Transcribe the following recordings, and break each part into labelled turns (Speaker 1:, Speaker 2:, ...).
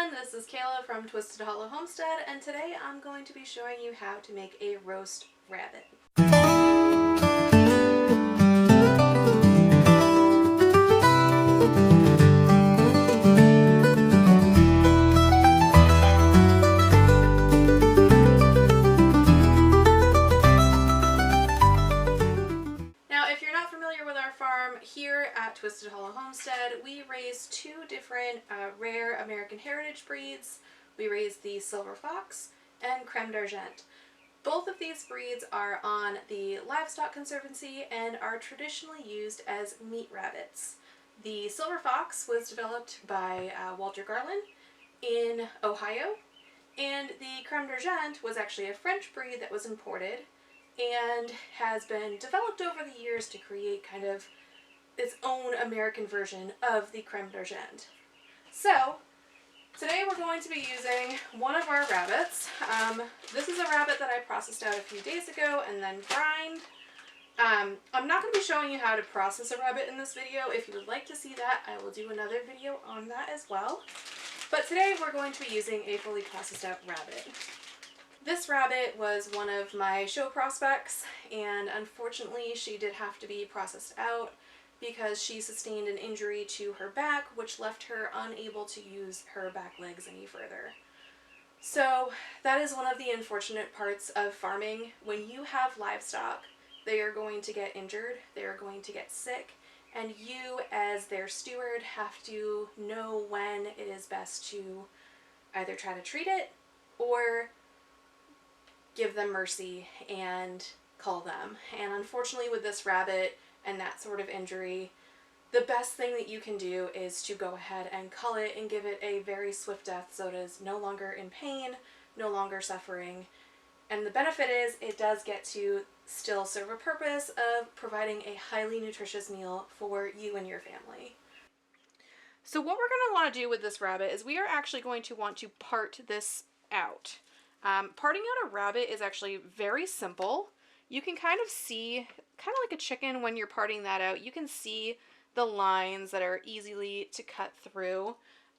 Speaker 1: everyone, this is Kayla from Twisted Hollow Homestead, and today I'm going to be showing you how to make a roast rabbit. Now, if you're not familiar with our farm, here at Twisted Hollow Homestead, we raise two different rare American heritage breeds. We raise the Silver Fox and Creme d'Argent. Both of these breeds are on the Livestock Conservancy and are traditionally used as meat rabbits. The Silver Fox was developed by Walter Garland in Ohio, and the Creme d'Argent was actually a French breed that was imported and has been developed over the years to create kind of its own American version of the Creme d'Argent. So, today we're going to be using one of our rabbits. This is a rabbit that I processed out a few days ago and then brined. I'm not going to be showing you how to process a rabbit in this video. If you would like to see that, I will do another video on that as well. But today we're going to be using a fully processed out rabbit. This rabbit was one of my show prospects, and unfortunately she did have to be processed out because she sustained an injury to her back, which left her unable to use her back legs any further. So that is one of the unfortunate parts of farming. When you have livestock, they are going to get injured, they are going to get sick, and you as their steward have to know when it is best to either try to treat it or give them mercy and cull them. And unfortunately with this rabbit and that sort of injury, the best thing that you can do is to go ahead and cull it and give it a very swift death so it is no longer in pain, no longer suffering. And the benefit is it does get to still serve a purpose of providing a highly nutritious meal for you and your family. So what we're going to want to do with this rabbit is we are actually going to want to part this out. Parting out a rabbit is actually very simple. You can kind of see, kind of like a chicken when you're parting that out, you can see the lines that are easily to cut through.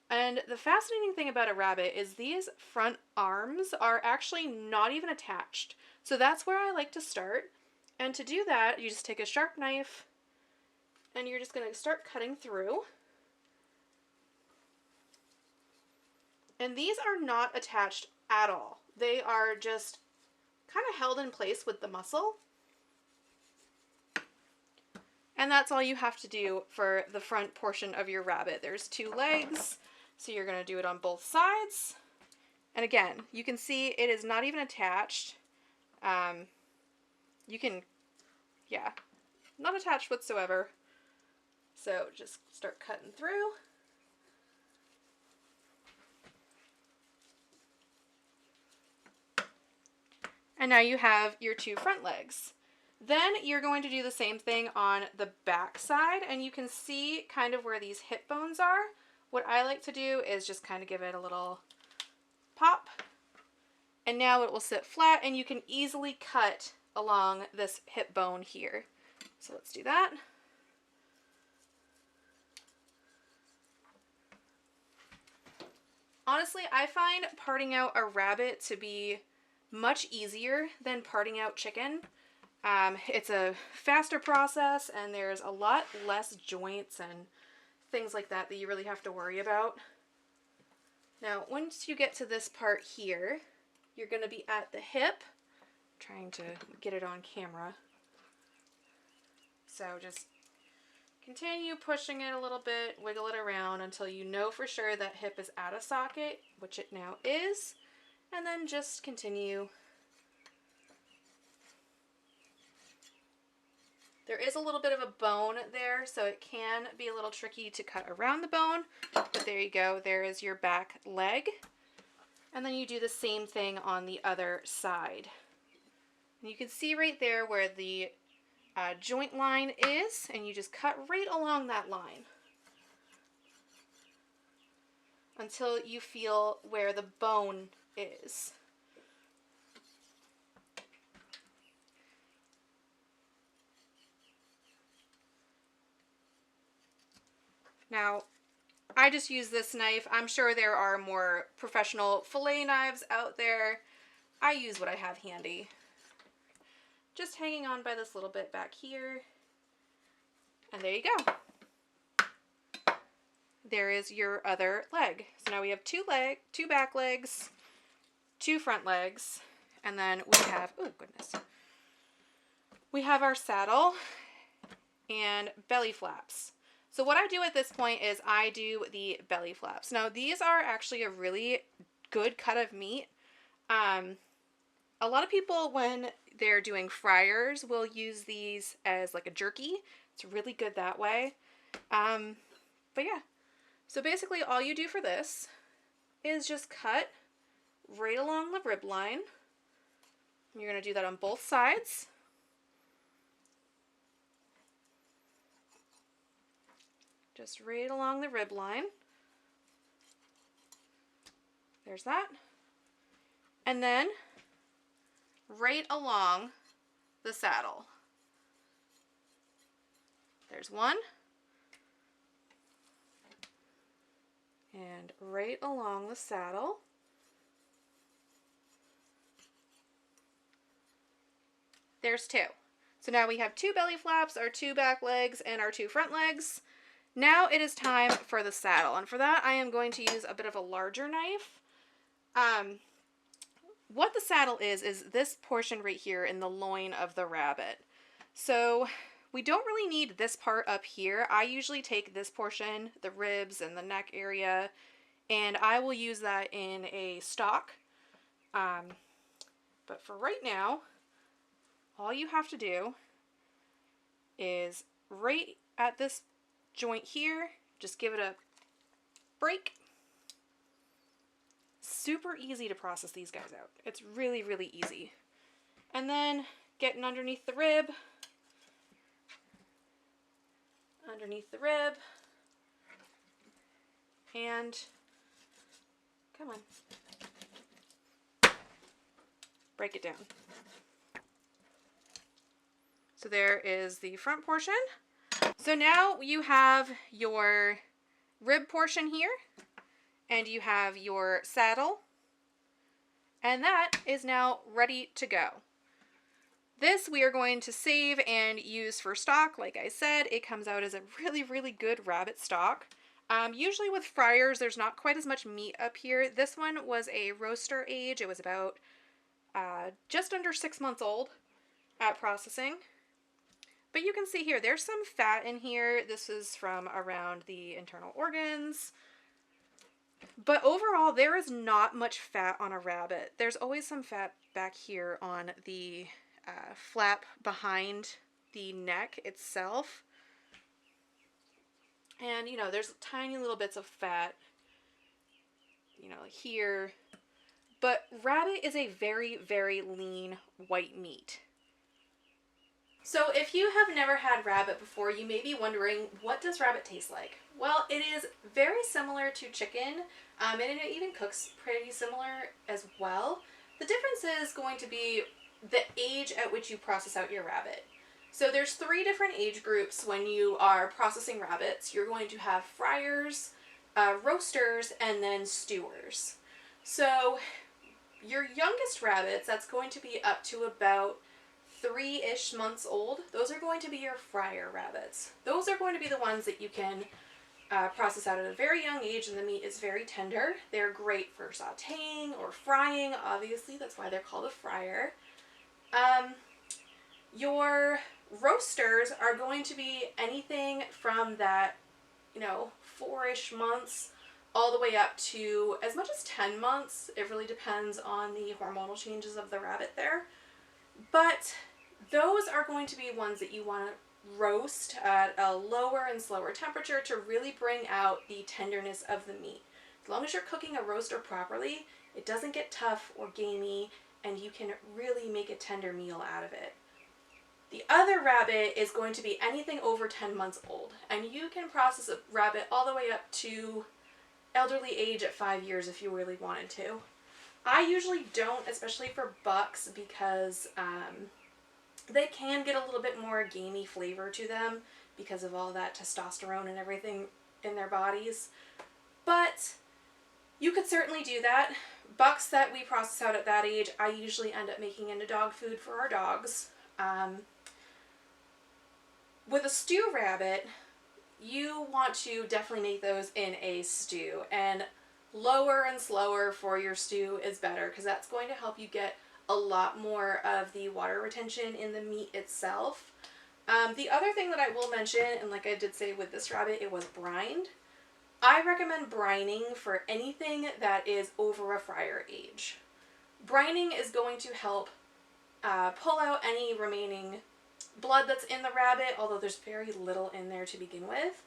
Speaker 1: And the fascinating thing about a rabbit is these front arms are actually not even attached. So that's where I like to start. And to do that, you just take a sharp knife and you're just going to start cutting through. And these are not attached at all. They are just kind of held in place with the muscle. And that's all you have to do for the front portion of your rabbit. There's two legs, so you're going to do it on both sides. And again, you can see it is not even attached. You can, yeah, not attached whatsoever. So just start cutting through. And now you have your two front legs. Then you're going to do the same thing on the back side, and you can see kind of where these hip bones are. What I like to do is just kind of give it a little pop, and now it will sit flat, and you can easily cut along this hip bone here. So let's do that. Honestly, I find parting out a rabbit to be much easier than parting out chicken. It's a faster process and there's a lot less joints and things like that that you really have to worry about. Now, once you get to this part here, you're going to be at the hip. I'm trying to get it on camera. So just continue pushing it a little bit, wiggle it around until you know for sure that hip is out of socket, which it now is. And then just continue. There is a little bit of a bone there, so it can be a little tricky to cut around the bone, but there you go. There is your back leg. And then you do the same thing on the other side. And you can see right there where the joint line is, and you just cut right along that line until you feel where the bone is. Now, I just use this knife. I'm sure there are more professional fillet knives out there. I use what I have handy. Just hanging on by this little bit back here. And there you go. There is your other leg. So now we have two back legs, 2 front legs, and then we have, oh goodness, we have our saddle and belly flaps. So what I do at this point is I do the belly flaps. Now these are actually a really good cut of meat. A lot of people, when they're doing fryers, will use these as like a jerky. It's really good that way. But yeah, so basically all you do for this is just cut right along the rib line. You're going to do that on both sides. Just right along the rib line. There's that. And then right along the saddle. There's one. And right along the saddle. There's 2. So now we have 2 belly flaps, our 2 back legs, and our 2 front legs. Now it is time for the saddle. And for that, I am going to use a bit of a larger knife. What the saddle is this portion right here in the loin of the rabbit. So we don't really need this part up here. I usually take this portion, the ribs and the neck area, and I will use that in a stock. But for right now, all you have to do is right at this joint here, just give it a break. Super easy to process these guys out. It's really, really easy. And then getting underneath the rib. Underneath the rib. And come on. Break it down. So there is the front portion. So now you have your rib portion here. And you have your saddle, and that is now ready to go. This we are going to save and use for stock. Like I said, it comes out as a really, really good rabbit stock. Usually with fryers, there's not quite as much meat up here. This one was a roaster age. It was about just under 6 months old at processing. But you can see here, there's some fat in here. This is from around the internal organs. But overall, there is not much fat on a rabbit. There's always some fat back here on the flap behind the neck itself. And, you know, there's tiny little bits of fat, you know, here. But rabbit is a very, very lean white meat. So if you have never had rabbit before, you may be wondering, what does rabbit taste like? Well, it is very similar to chicken, and it even cooks pretty similar as well. The difference is going to be the age at which you process out your rabbit. So there's 3 different age groups when you are processing rabbits. You're going to have fryers, roasters, and then stewers. So your youngest rabbits, that's going to be up to about 3-ish months old, those are going to be your fryer rabbits. Those are going to be the ones that you can process out at a very young age, and the meat is very tender. They're great for sauteing or frying, obviously. That's why they're called a fryer. Your roasters are going to be anything from that, you know, 4-ish months all the way up to as much as 10 months. It really depends on the hormonal changes of the rabbit there. But those are going to be ones that you want to roast at a lower and slower temperature to really bring out the tenderness of the meat. As long as you're cooking a roaster properly, it doesn't get tough or gamey, and you can really make a tender meal out of it. The other rabbit is going to be anything over 10 months old, and you can process a rabbit all the way up to elderly age at 5 years if you really wanted to. I usually don't, especially for bucks, because they can get a little bit more gamey flavor to them because of all that testosterone and everything in their bodies. But you could certainly do that. Bucks that we process out at that age, I usually end up making into dog food for our dogs. With a stew rabbit, you want to definitely make those in a stew, and lower and slower for your stew is better because that's going to help you get a lot more of the water retention in the meat itself. The other thing that I will mention, and like I did say with this rabbit, it was brined. I recommend brining for anything that is over a fryer age. Brining is going to help pull out any remaining blood that's in the rabbit, although there's very little in there to begin with.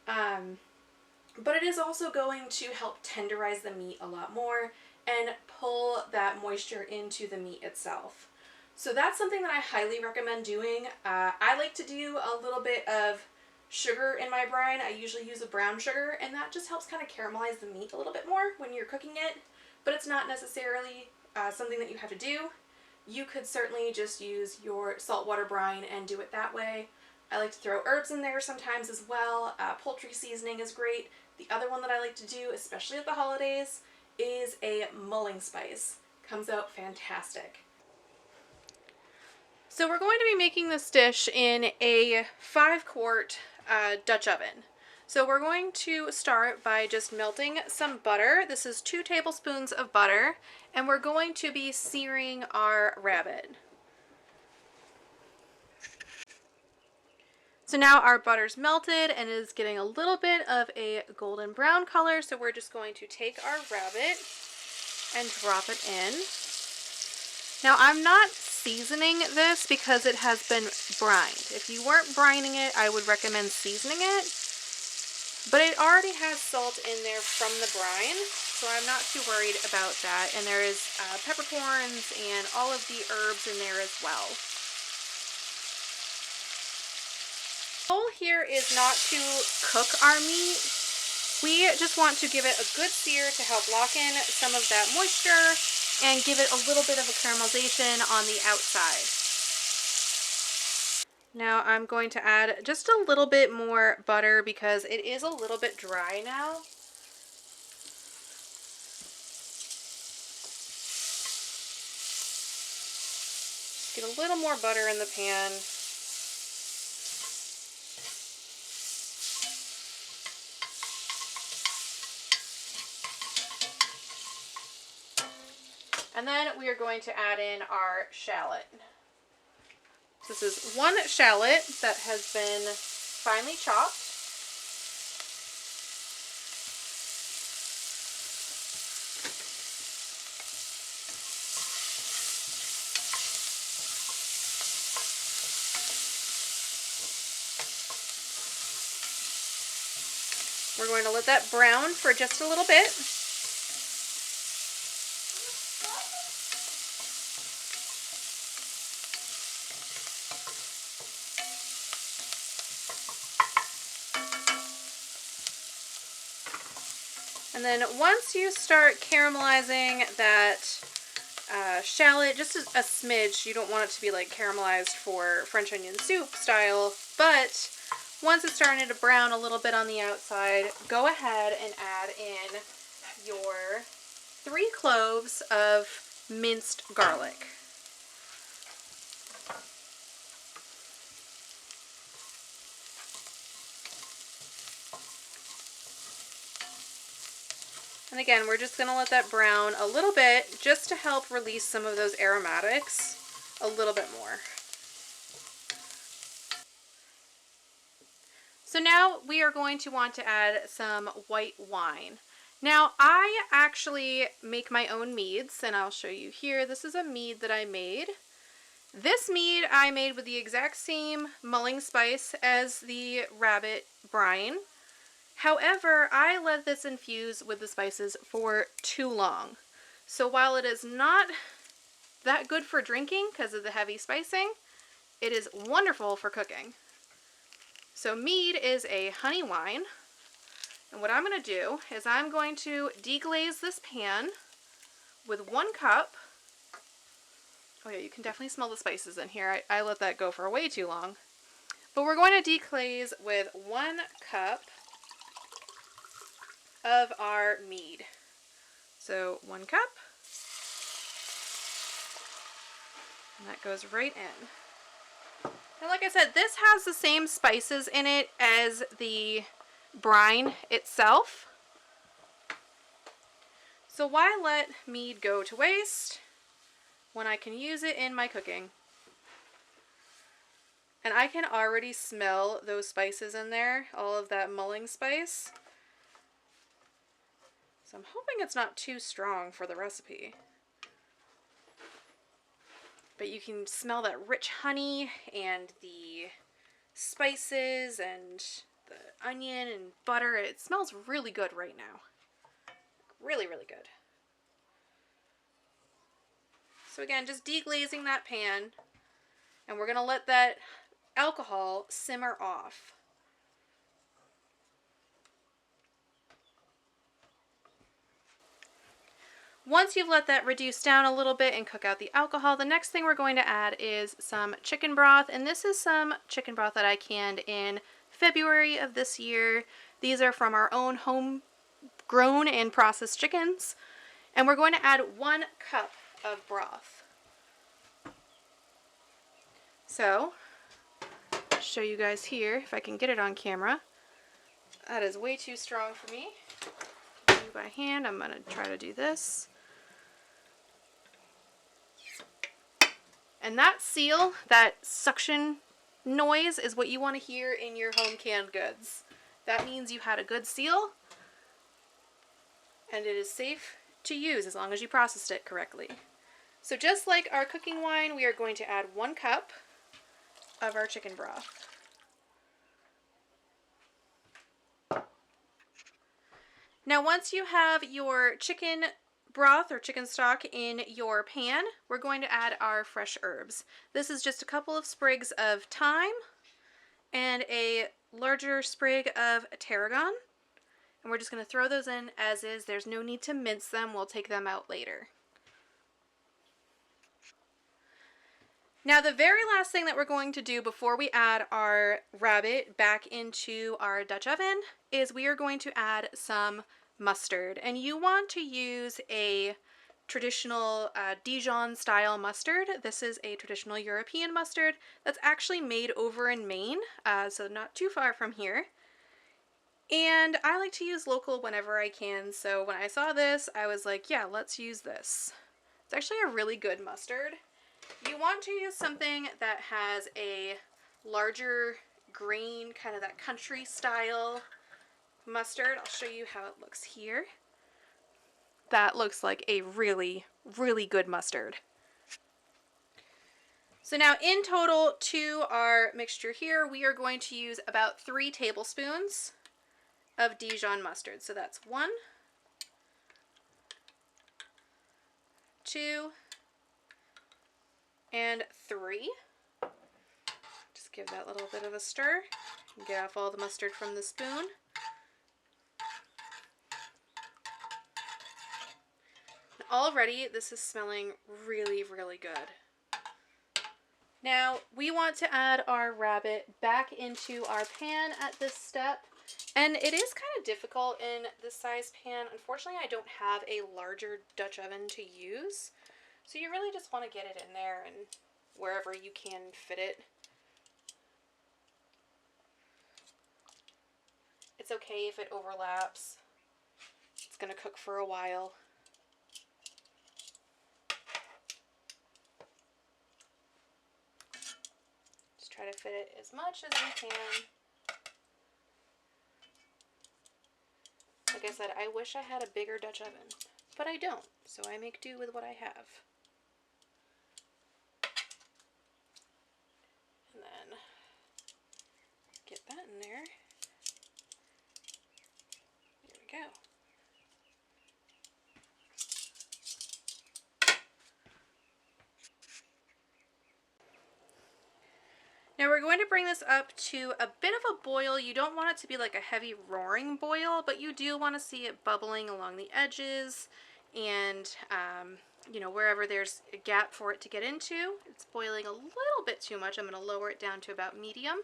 Speaker 1: But it is also going to help tenderize the meat a lot more and pull that moisture into the meat itself. So that's something that I highly recommend doing. I like to do a little bit of sugar in my brine. I usually use a brown sugar, and that just helps kind of caramelize the meat a little bit more when you're cooking it, but it's not necessarily something that you have to do. You could certainly just use your saltwater brine and do it that way. I like to throw herbs in there sometimes as well. Poultry seasoning is great. The other one that I like to do, especially at the holidays, is a mulling spice. Comes out fantastic. So we're going to be making this dish in a 5-quart Dutch oven. So we're going to start by just melting some butter. This is 2 tablespoons of butter, and we're going to be searing our rabbit. So now our butter's melted and is getting a little bit of a golden brown color, so we're just going to take our rabbit and drop it in. Now I'm not seasoning this because it has been brined. If you weren't brining it, I would recommend seasoning it. But it already has salt in there from the brine, so I'm not too worried about that. And there is peppercorns and all of the herbs in there as well. The goal here is not to cook our meat. We just want to give it a good sear to help lock in some of that moisture and give it a little bit of a caramelization on the outside. Now I'm going to add just a little bit more butter because it is a little bit dry now. Get a little more butter in the pan. And then we are going to add in our shallot. This is 1 shallot that has been finely chopped. We're going to let that brown for just a little bit. And then once you start caramelizing that shallot, just a smidge, you don't want it to be like caramelized for French onion soup style, but once it's starting to brown a little bit on the outside, go ahead and add in your 3 cloves of minced garlic. And again, we're just going to let that brown a little bit just to help release some of those aromatics a little bit more. So now we are going to want to add some white wine. Now I actually make my own meads, and I'll show you here. This is a mead that I made. This mead I made with the exact same mulling spice as the rabbit brine. However, I let this infuse with the spices for too long. So while it is not that good for drinking because of the heavy spicing, it is wonderful for cooking. So mead is a honey wine. And what I'm going to do is I'm going to deglaze this pan with 1 cup. Oh yeah, you can definitely smell the spices in here. I let that go for way too long. But we're going to deglaze with 1 cup of our mead. So 1 cup. And that goes right in. And like I said, this has the same spices in it as the brine itself. So why let mead go to waste when I can use it in my cooking? And I can already smell those spices in there, all of that mulling spice. So I'm hoping it's not too strong for the recipe. But you can smell that rich honey and the spices and the onion and butter. It smells really good right now. Really, really good. So again, just deglazing that pan, and we're gonna let that alcohol simmer off. Once you've let that reduce down a little bit and cook out the alcohol, the next thing we're going to add is some chicken broth. And this is some chicken broth that I canned in February of this year. These are from our own home-grown and processed chickens. And we're going to add 1 cup of broth. So, I'll show you guys here, if I can get it on camera. That is way too strong for me. Do by hand, I'm going to try to do this. And that seal, that suction noise, is what you want to hear in your home canned goods. That means you had a good seal, and it is safe to use as long as you processed it correctly. So just like our cooking wine, we are going to add 1 cup of our chicken broth. Now once you have your chicken broth or chicken stock in your pan, we're going to add our fresh herbs. This is just a couple of sprigs of thyme and a larger sprig of tarragon. And we're just going to throw those in as is. There's no need to mince them. We'll take them out later. Now the very last thing that we're going to do before we add our rabbit back into our Dutch oven is we are going to add some mustard. And you want to use a traditional Dijon style mustard. This is a traditional European mustard that's actually made over in Maine, so not too far from here. And I like to use local whenever I can, so when I saw this, I was like, yeah, let's use this. It's actually a really good mustard. You want to use something that has a larger grain, kind of that country style mustard. I'll show you how it looks here. That looks like a really, really good mustard. So now in total to our mixture here, we are going to use about 3 tablespoons of Dijon mustard. So that's 1, 2, and 3. Just give that little bit of a stir and get off all the mustard from the spoon. Already this is smelling really, really good. Now we want to add our rabbit back into our pan at this step, and it is kind of difficult in this size pan. Unfortunately, I don't have a larger Dutch oven to use, so you really just want to get it in there and wherever you can fit it. It's okay if it overlaps. It's going to cook for a while. Try to fit it as much as we can. Like I said, I wish I had a bigger Dutch oven, but I don't, so I make do with what I have. And then get that in there. There we go. Now we're going to bring this up to a bit of a boil. You don't want it to be like a heavy roaring boil, but you do want to see it bubbling along the edges and, you know, wherever there's a gap for it to get into. It's boiling a little bit too much. I'm going to lower it down to about medium.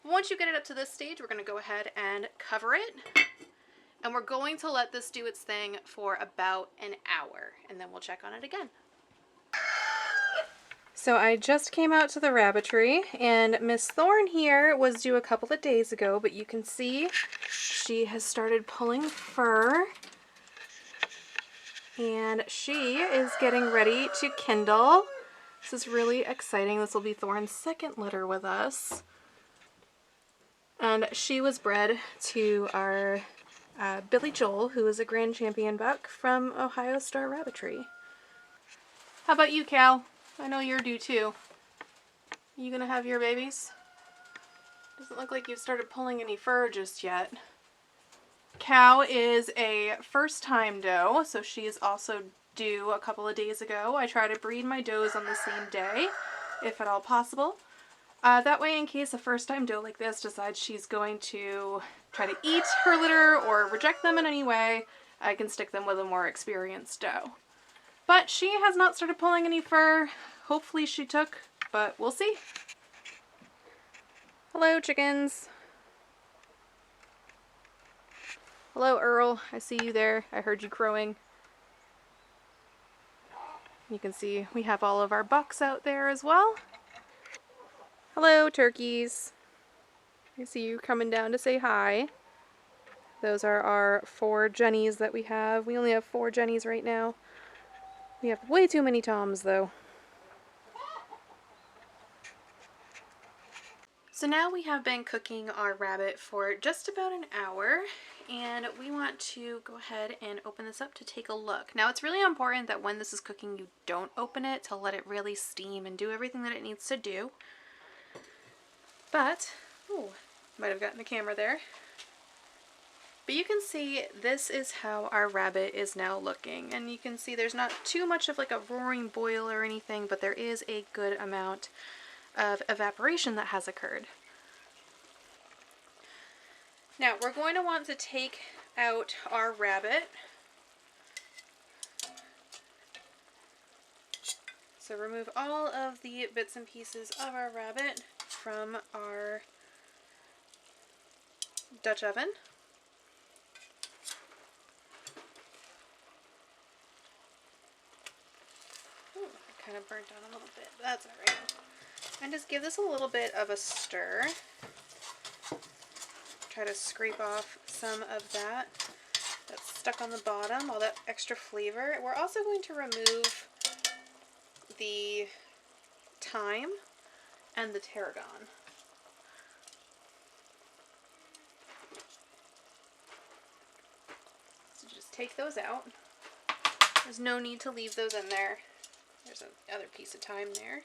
Speaker 1: Once you get it up to this stage, we're going to go ahead and cover it. And we're going to let this do its thing for about an hour, and then we'll check on it again. So I just came out to the rabbitry, and Miss Thorne here was due a couple of days ago, but you can see she has started pulling fur, and she is getting ready to kindle. This is really exciting. This will be Thorne's second litter with us. And she was bred to our Billy Joel, who is a Grand Champion buck from Ohio Star Rabbitry. How about you, Cal? I know you're due too. You gonna have your babies? Doesn't look like you've started pulling any fur just yet. Cow is a first-time doe, so she is also due a couple of days ago. I try to breed my does on the same day, if at all possible. That way, in case a first-time doe like this decides she's going to try to eat her litter or reject them in any way, I can stick them with a more experienced doe. But she has not started pulling any fur. Hopefully she took, but we'll see. Hello, chickens. Hello, Earl. I see you there. I heard you crowing. You can see we have all of our bucks out there as well. Hello, turkeys. I see you coming down to say hi. Those are our 4 Jennies that we have. We only have 4 Jennies right now. We have way too many Toms, though. So now we have been cooking our rabbit for just about an hour, and we want to go ahead and open this up to take a look. Now, it's really important that when this is cooking, you don't open it to let it really steam and do everything that it needs to do. But, ooh, might have gotten the camera there. But you can see this is how our rabbit is now looking. And you can see there's not too much of like a roaring boil or anything, but there is a good amount of evaporation that has occurred. Now we're going to want to take out our rabbit. So remove all of the bits and pieces of our rabbit from our Dutch oven. Ooh, it kind of burnt down a little bit, but that's alright. And just give this a little bit of a stir. Try to scrape off some of that that's stuck on the bottom, all that extra flavor. We're also going to remove the thyme and the tarragon. So just take those out. There's no need to leave those in there. There's another piece of thyme there.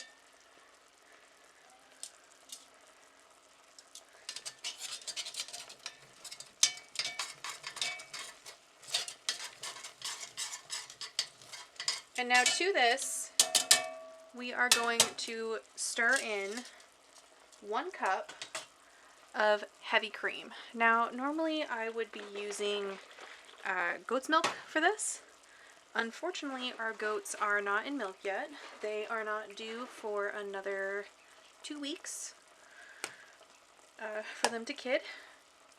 Speaker 1: And now to this, we are going to stir in 1 cup of heavy cream. Now, normally I would be using goat's milk for this. Unfortunately, our goats are not in milk yet. They are not due for another 2 weeks for them to kid.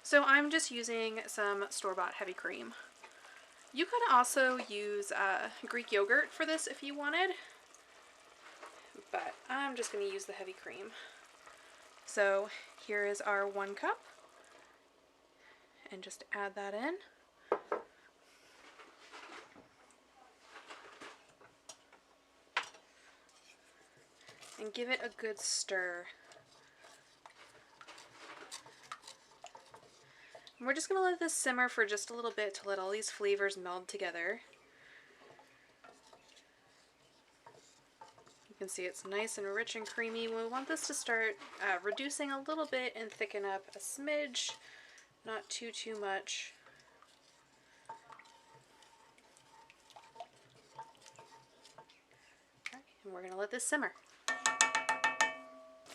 Speaker 1: So I'm just using some store-bought heavy cream. You could also use Greek yogurt for this if you wanted, but I'm just going to use the heavy cream. So here is our 1 cup, and just add that in. And give it a good stir. And we're just going to let this simmer for just a little bit to let all these flavors meld together. You can see it's nice and rich and creamy. We want this to start reducing a little bit and thicken up a smidge, not too much. Okay, and we're going to let this simmer.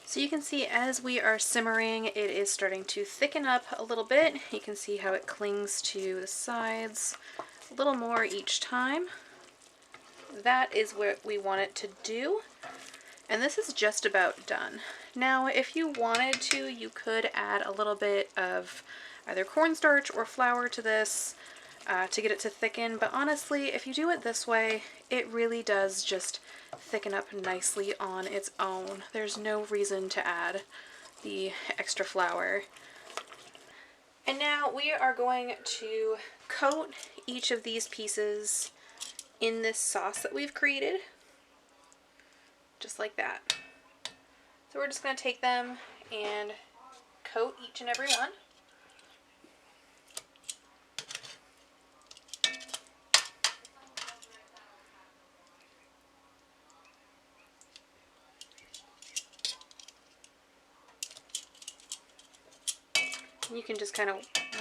Speaker 1: So you can see as we are simmering, it is starting to thicken up a little bit. You can see how it clings to the sides a little more each time. That is what we want it to do. And this is just about done. Now, if you wanted to, you could add a little bit of either cornstarch or flour to this to get it to thicken, but honestly, if you do it this way, it really does just thicken up nicely on its own. There's no reason to add the extra flour. And now we are going to coat each of these pieces in this sauce that we've created, just like that. So we're just going to take them and coat each and every one. And you can just kind of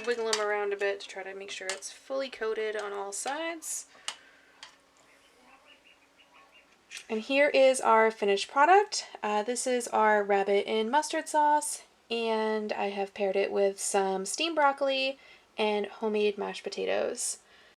Speaker 1: wiggle them around a bit to try to make sure it's fully coated on all sides. And here is our finished product. This is our rabbit in mustard sauce, and I have paired it with some steamed broccoli and homemade mashed potatoes.